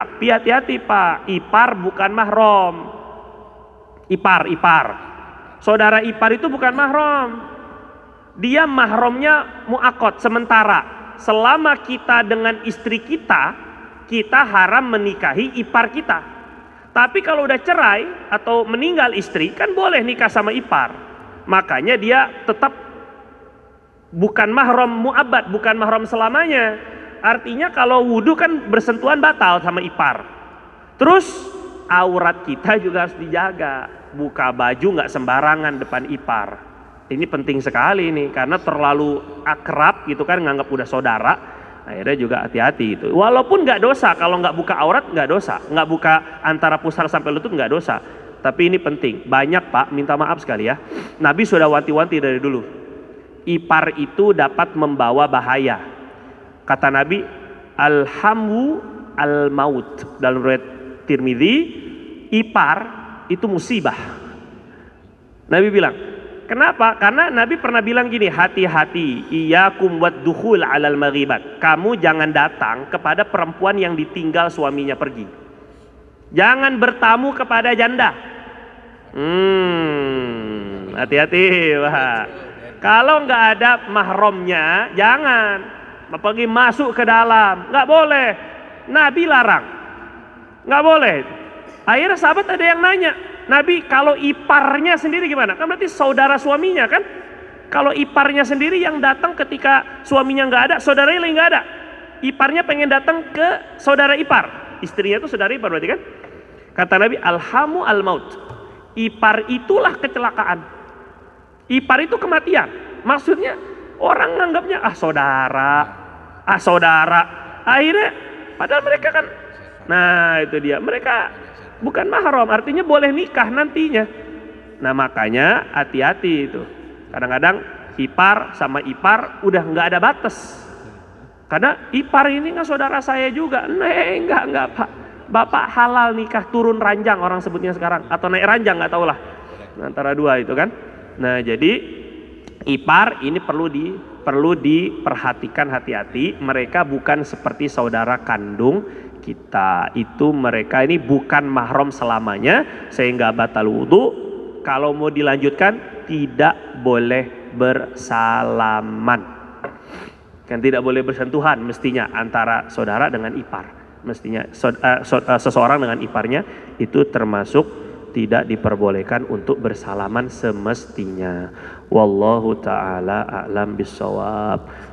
Tapi hati-hati Pak, ipar bukan mahram. Ipar. Saudara ipar itu bukan mahram. Dia mahramnya mu'aqad, sementara. Selama kita dengan istri kita haram menikahi ipar kita. Tapi kalau udah cerai atau meninggal istri, kan boleh nikah sama ipar. Makanya dia tetap bukan mahram mu'abbad, bukan mahram selamanya. Artinya kalau wudhu kan bersentuhan batal sama ipar. Terus aurat kita juga harus dijaga. Buka baju nggak sembarangan depan ipar. Ini penting sekali nih, karena terlalu akrab gitu kan, nganggap udah saudara. Akhirnya juga hati-hati itu. Walaupun nggak dosa, kalau nggak buka aurat nggak dosa, nggak buka antara pusar sampai lutut nggak dosa. Tapi ini penting. Banyak Pak, minta maaf sekali ya. Nabi sudah wanti-wanti dari dulu. Ipar itu dapat membawa bahaya. Kata Nabi, alhamu al-maut. Dalam riwayat Tirmidzi, ipar itu musibah. Nabi bilang, kenapa? Karena Nabi pernah bilang gini, hati-hati, iyyakum wad-dukhul 'alal maghibat. Kamu jangan datang kepada perempuan yang ditinggal suaminya pergi. Jangan bertamu kepada janda. Hati-hati, Pak. Kalau nggak ada mahramnya, jangan pergi masuk ke dalam, nggak boleh. Nabi larang, nggak boleh. Akhirnya sahabat ada yang nanya, Nabi kalau iparnya sendiri gimana? Kan berarti saudara suaminya kan? Kalau iparnya sendiri yang datang ketika suaminya nggak ada, saudaranya lagi nggak ada, iparnya pengen datang ke saudara ipar, istrinya itu saudara ipar berarti kan? Kata Nabi, alhamu al-maut. Ipar itulah kecelakaan. Ipar itu kematian. Maksudnya orang nganggapnya saudara. Akhirnya padahal mereka kan, nah itu dia, mereka bukan mahram, artinya boleh nikah nantinya. Nah makanya hati-hati itu. Kadang-kadang ipar sama ipar udah nggak ada batas. Karena ipar ini kan saudara saya juga. Enggak Pak. Bapak halal nikah turun ranjang orang sebutnya sekarang, atau naik ranjang nggak tahu lah. Antara dua itu kan. Nah jadi ipar ini perlu diperhatikan hati-hati. Mereka bukan seperti saudara kandung kita. Itu mereka ini bukan mahram selamanya, sehingga batal wudhu. Kalau mau dilanjutkan tidak boleh bersalaman, kan tidak boleh bersentuhan mestinya antara saudara dengan ipar. Mestinya seseorang dengan iparnya itu termasuk tidak diperbolehkan untuk bersalaman semestinya. Wallahu ta'ala a'lam bissawab.